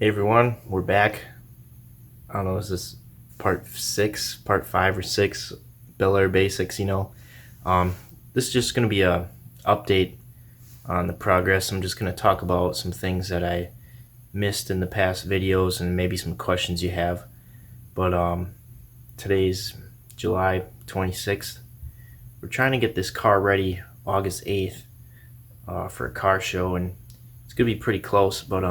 Hey everyone, we're back. I don't know, is this part 6, part 5 or 6, Belair Basics. Um, this is just going to be a update on the progress. I'm just going to talk about some things that I missed in the past videos and maybe some questions you have. But today's July 26th. We're trying to get this car ready August 8th for a car show, and it's going to be pretty close, but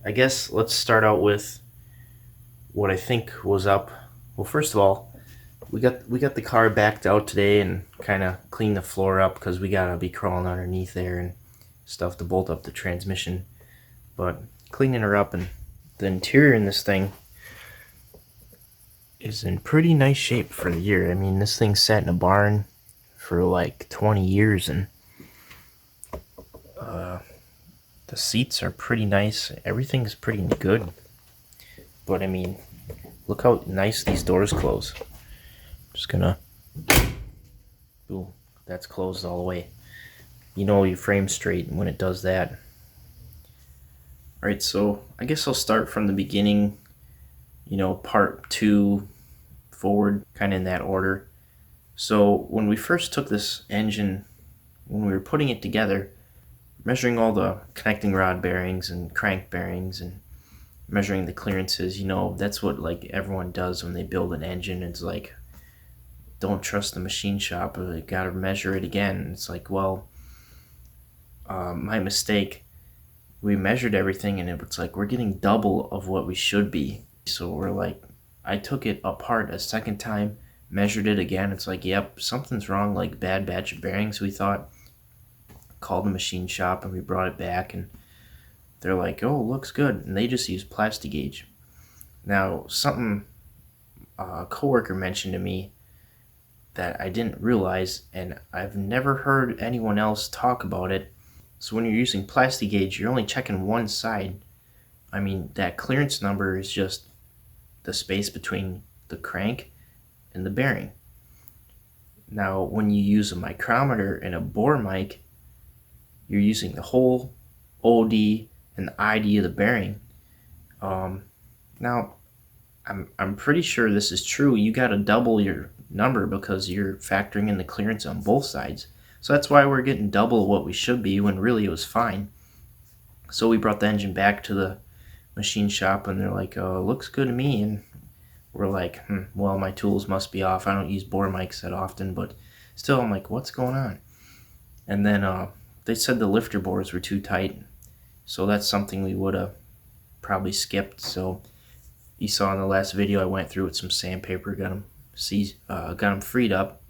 I guess let's start out with what I think was up. Well, first of all, we got the car backed out today and kind of cleaned the floor up because we gotta be crawling underneath there and stuff to bolt up the transmission. But cleaning her up, and the interior in this thing is in pretty nice shape for the year. I mean, this thing sat in a barn for like 20 years, and the seats are pretty nice. Everything's pretty good. But I mean, look how nice these doors close. Just gonna, ooh, that's closed all the way. You know your frame's straight when it does that. Alright, so I guess I'll start from the beginning, part 2 forward, kind of in that order. So when we first took this engine, when we were putting it together, measuring all the connecting rod bearings and crank bearings and measuring the clearances, that's what like everyone does when they build an engine. It's like, don't trust the machine shop, or they gotta measure it again. It's like, well, my mistake. We measured everything and it's like we're getting double of what we should be. So we're like, I took it apart a second time, measured it again. It's like, yep, something's wrong, like bad batch of bearings, we thought. Called the machine shop and we brought it back, and they're like, oh, looks good, and they just use Plastigauge. Now, something a coworker mentioned to me that I didn't realize, and I've never heard anyone else talk about it. So when you're using Plastigauge, you're only checking one side. I mean, that clearance number is just the space between the crank and the bearing. Now, when you use a micrometer and a bore mic, you're using the whole OD and the ID of the bearing. Now, I'm pretty sure this is true. You got to double your number because you're factoring in the clearance on both sides. So that's why we're getting double what we should be when really it was fine. So we brought the engine back to the machine shop and they're like, looks good to me. And we're like, well, my tools must be off. I don't use bore mics that often, but still, I'm like, what's going on? And then they said the lifter bores were too tight. So that's something we would have probably skipped. So you saw in the last video I went through with some sandpaper, got them freed up.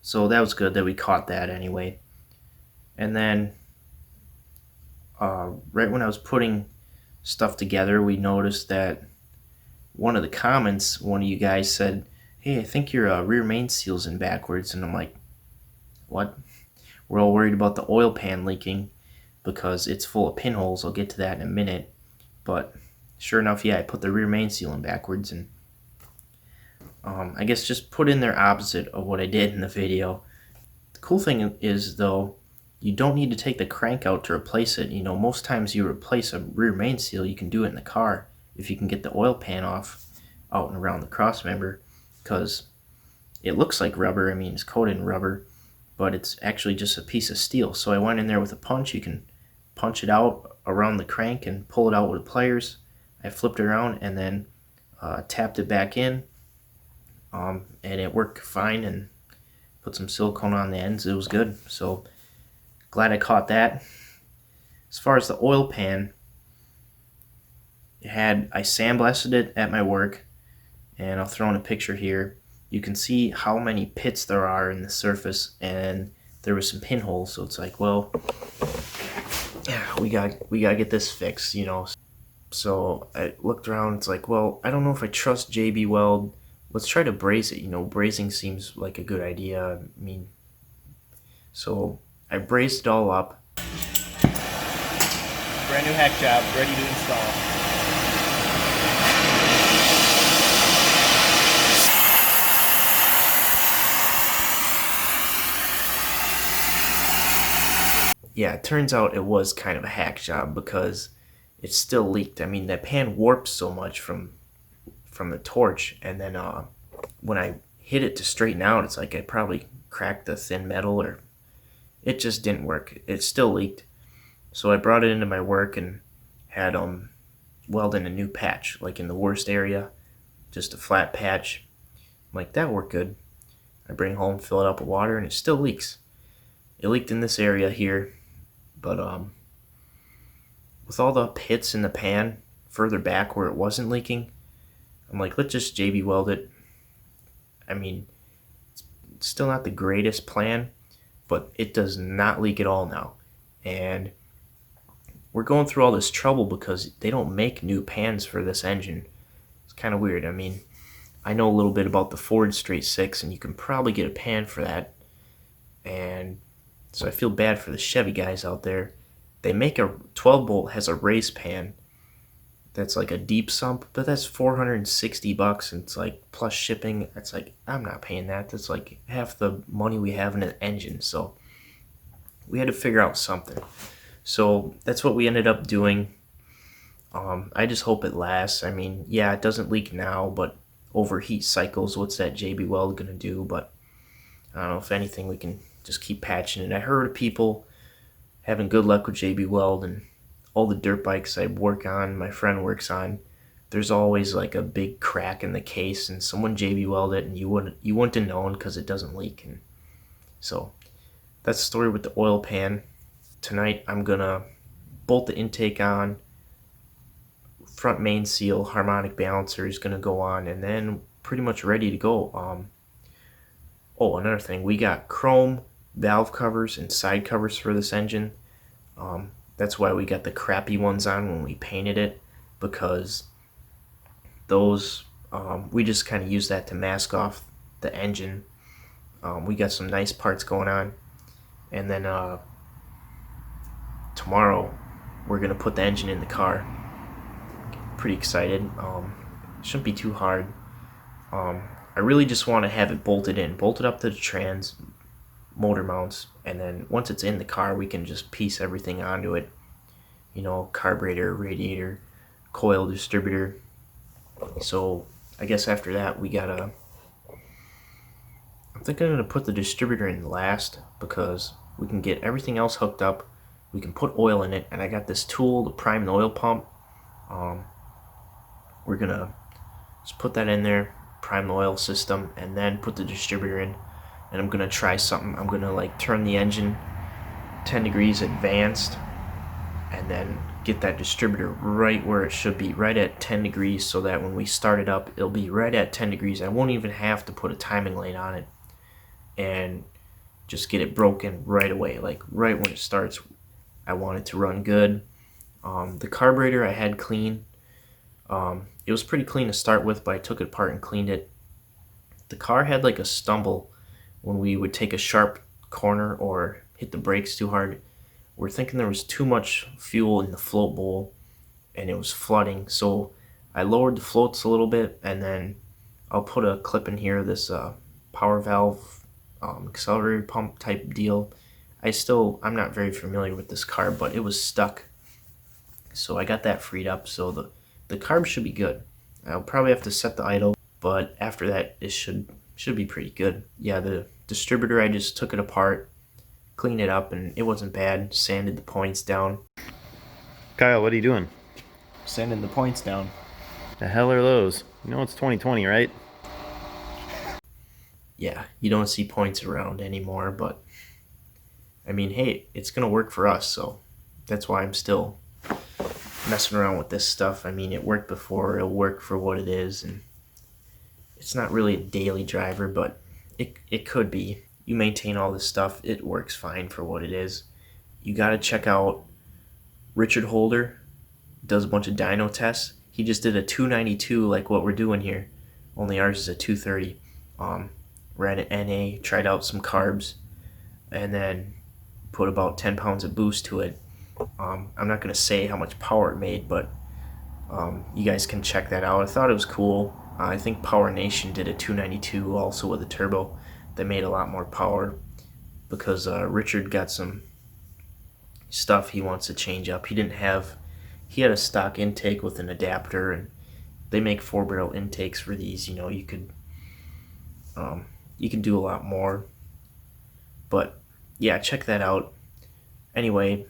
So that was good that we caught that anyway. And then right when I was putting stuff together, we noticed that one of the comments, one of you guys said, hey, I think your rear main seal's in backwards. And I'm like, what? We're all worried about the oil pan leaking because it's full of pinholes. I'll get to that in a minute. But sure enough, yeah, I put the rear main seal in backwards, and I guess just put in there opposite of what I did in the video. The cool thing is, though, you don't need to take the crank out to replace it. Most times you replace a rear main seal, you can do it in the car if you can get the oil pan off out and around the cross member, because it looks like rubber. I mean, it's coated in rubber, but it's actually just a piece of steel. So I went in there with a punch. You can punch it out around the crank and pull it out with pliers. I flipped it around and then tapped it back in, and it worked fine, and put some silicone on the ends. It was good. So glad I caught that. As far as the oil pan, I sandblasted it at my work, and I'll throw in a picture here. You can see how many pits there are in the surface, and there was some pinholes. So it's like, well, yeah, we got to get this fixed, So I looked around. It's like, well, I don't know if I trust JB Weld. Let's try to braze it. Brazing seems like a good idea. I mean, so I brazed it all up. Brand new hack job, ready to install. Yeah, it turns out it was kind of a hack job because it still leaked. I mean, that pan warped so much from the torch, and then when I hit it to straighten out, it's like I probably cracked the thin metal, or it just didn't work. It still leaked. So I brought it into my work and had weld in a new patch, like in the worst area, just a flat patch. I'm like, that worked good. I bring it home, fill it up with water, and it still leaks. It leaked in this area here, but with all the pits in the pan further back where it wasn't leaking, I'm like, let's just JB weld it. I mean, it's still not the greatest plan, but it does not leak at all now. And we're going through all this trouble because they don't make new pans for this engine. It's kind of weird. I mean, I know a little bit about the Ford Straight 6, and you can probably get a pan for that. And so I feel bad for the Chevy guys out there. They make a 12 bolt, has a race pan that's like a deep sump, but that's $460, and it's like plus shipping. It's like, I'm not paying that. That's like half the money we have in an engine. So we had to figure out something. So that's what we ended up doing. I just hope it lasts. I mean, yeah, it doesn't leak now, but overheat cycles, what's that JB Weld gonna do? But I don't know, if anything, we can just keep patching it. I heard of people having good luck with JB Weld, and all the dirt bikes I work on, my friend works on, there's always like a big crack in the case, and someone JB welded it, and you wouldn't have known because it doesn't leak. And so that's the story with the oil pan. Tonight I'm gonna bolt the intake on, front main seal, harmonic balancer is gonna go on, and then pretty much ready to go. Oh, another thing, we got chrome valve covers and side covers for this engine. That's why we got the crappy ones on when we painted it, because those we just kind of use that to mask off the engine. We got some nice parts going on, and then tomorrow we're gonna put the engine in the car. Pretty excited. Shouldn't be too hard. I really just want to have it bolted up to the trans motor mounts, and then once it's in the car, we can just piece everything onto it. You know, carburetor, radiator, coil, distributor. So I guess after that we gotta, I think I'm gonna put the distributor in last, because we can get everything else hooked up, we can put oil in it, and I got this tool to prime the oil pump. We're gonna just put that in there, prime the oil system, and then put the distributor in. And I'm gonna try something. I'm gonna like turn the engine 10 degrees advanced, and then get that distributor right where it should be, right at 10 degrees, so that when we start it up, it'll be right at 10 degrees. I won't even have to put a timing light on it, and just get it broken right away, like right when it starts. I want it to run good. The carburetor I had clean. It was pretty clean to start with, but I took it apart and cleaned it. The car had like a stumble when we would take a sharp corner or hit the brakes too hard. We're thinking there was too much fuel in the float bowl, and it was flooding. So I lowered the floats a little bit, and then I'll put a clip in here, this power valve accelerator pump type deal. I'm not very familiar with this carb, but it was stuck. So I got that freed up, so the carb should be good. I'll probably have to set the idle, but after that it should be pretty good. Yeah, the distributor, I just took it apart, cleaned it up, and it wasn't bad. Sanded the points down. Kyle, what are you doing? Sanding the points down. The hell are those? You know it's 2020, right? Yeah, you don't see points around anymore, but I mean, hey, it's gonna work for us, so that's why I'm still messing around with this stuff. I mean, it worked before, it'll work for what it is, and it's not really a daily driver, but it could be. You maintain all this stuff, it works fine for what it is. You gotta check out Richard Holder, does a bunch of dyno tests. He just did a 292 like what we're doing here, only ours is a 230. Ran an NA, tried out some carbs, and then put about 10 pounds of boost to it. I'm not going to say how much power it made, but you guys can check that out. I thought it was cool. I think Power Nation did a 292 also with a turbo that made a lot more power, because Richard got some stuff he wants to change up. He didn't have he had a stock intake with an adapter, and they make 4-barrel intakes for these. Um, you could do a lot more, but yeah, check that out. Anyway,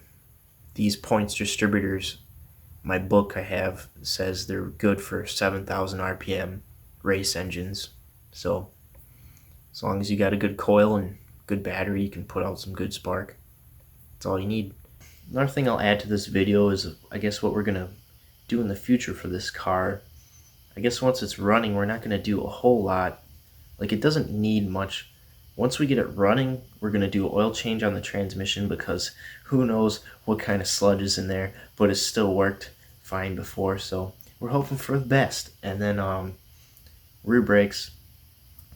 these points distributors, my book I have says they're good for 7,000 RPM race engines. So as long as you got a good coil and good battery, you can put out some good spark. That's all you need. Another thing I'll add to this video is, I guess, what we're gonna do in the future for this car. I guess once it's running, we're not gonna do a whole lot. Like, it doesn't need much. Once we get it running, we're gonna do an oil change on the transmission, because who knows what kind of sludge is in there, but it still worked fine before, so we're hoping for the best. And then rear brakes,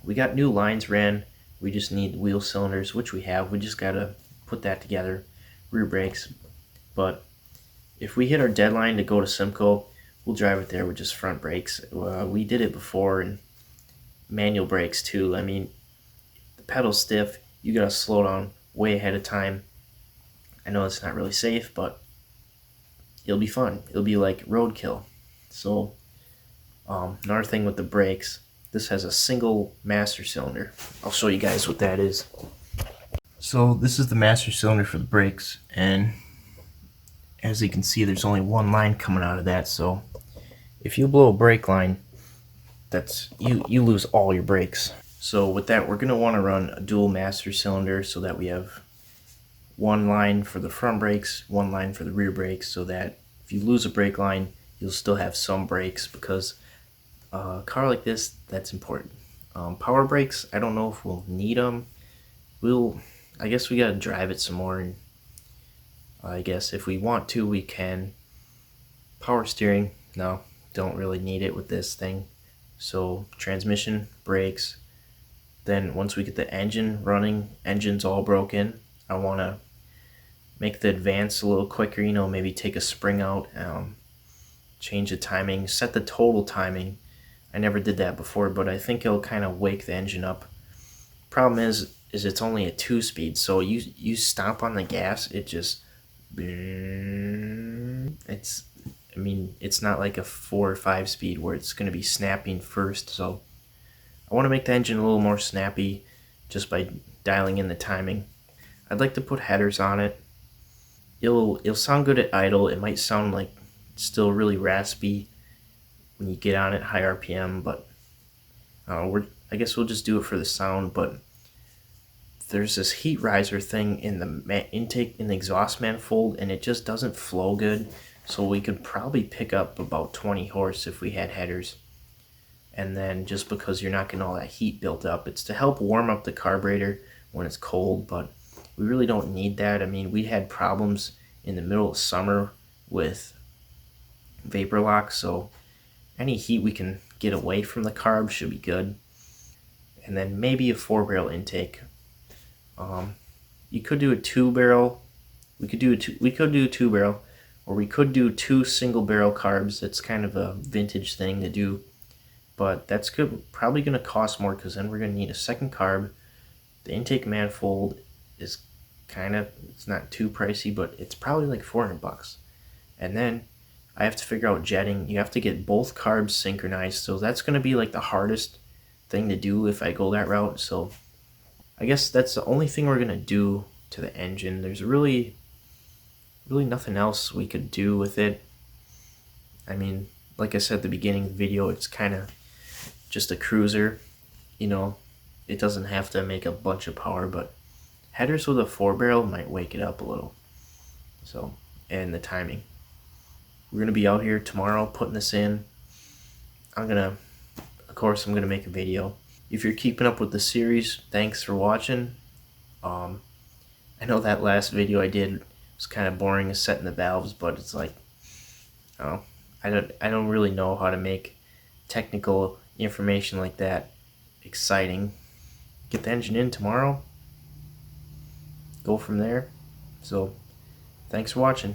we got new lines ran. We just need wheel cylinders, which we have. We just gotta put that together. Rear brakes, but if we hit our deadline to go to Simcoe, we'll drive it there with just front brakes. We did it before, and manual brakes too. I mean, the pedal's stiff. You gotta slow down way ahead of time. I know it's not really safe, but it'll be fun. It'll be like roadkill. So another thing with the brakes, this has a single master cylinder. I'll show you guys what that is. So this is the master cylinder for the brakes, and as you can see, there's only one line coming out of that. So if you blow a brake line, that's you lose all your brakes. So with that, we're gonna want to run a dual master cylinder so that we have one line for the front brakes, one line for the rear brakes, so that if you lose a brake line, you'll still have some brakes, because a car like this, that's important. Power brakes, I don't know if we'll need them. I guess we gotta drive it some more, and I guess if we want to, we can. Power steering, no, don't really need it with this thing. So transmission, brakes. Then once we get the engine running, engine's all broken, I want to make the advance a little quicker, maybe take a spring out, change the timing, set the total timing. I never did that before, but I think it'll kind of wake the engine up. Problem is it's only a 2-speed, so you stomp on the gas, it just, it's not like a 4 or 5-speed where it's going to be snapping first. So I want to make the engine a little more snappy just by dialing in the timing. I'd like to put headers on it. It'll sound good at idle. It might sound like still really raspy when you get on it high RPM, but I guess we'll just do it for the sound. But there's this heat riser thing in the intake, in the exhaust manifold, and it just doesn't flow good. So we could probably pick up about 20 horse if we had headers. And then just because you're not getting all that heat built up, it's to help warm up the carburetor when it's cold, but we really don't need that. I mean, we had problems in the middle of summer with vapor lock, so any heat we can get away from the carb should be good. And then maybe a 4-barrel intake. You could do a 2-barrel. We could do a 2-barrel, or we could do 2 single-barrel carbs. That's kind of a vintage thing to do, but that's probably going to cost more, because then we're going to need a second carb. The intake manifold is it's not too pricey, but it's probably like $400. And then I have to figure out jetting. You have to get both carbs synchronized, so that's going to be like the hardest thing to do if I go that route. So I guess that's the only thing we're going to do to the engine. There's really nothing else we could do with it. I mean, like I said at the beginning of the video, it's kind of just a cruiser. It doesn't have to make a bunch of power, but headers with a 4-barrel might wake it up a little. So, and the timing. We're going to be out here tomorrow putting this in. Of course, I'm going to make a video. If you're keeping up with the series, thanks for watching. I know that last video I did was kind of boring, setting the valves, but it's like, I don't really know how to make technical information like that exciting. Get the engine in tomorrow, go from there. So thanks for watching.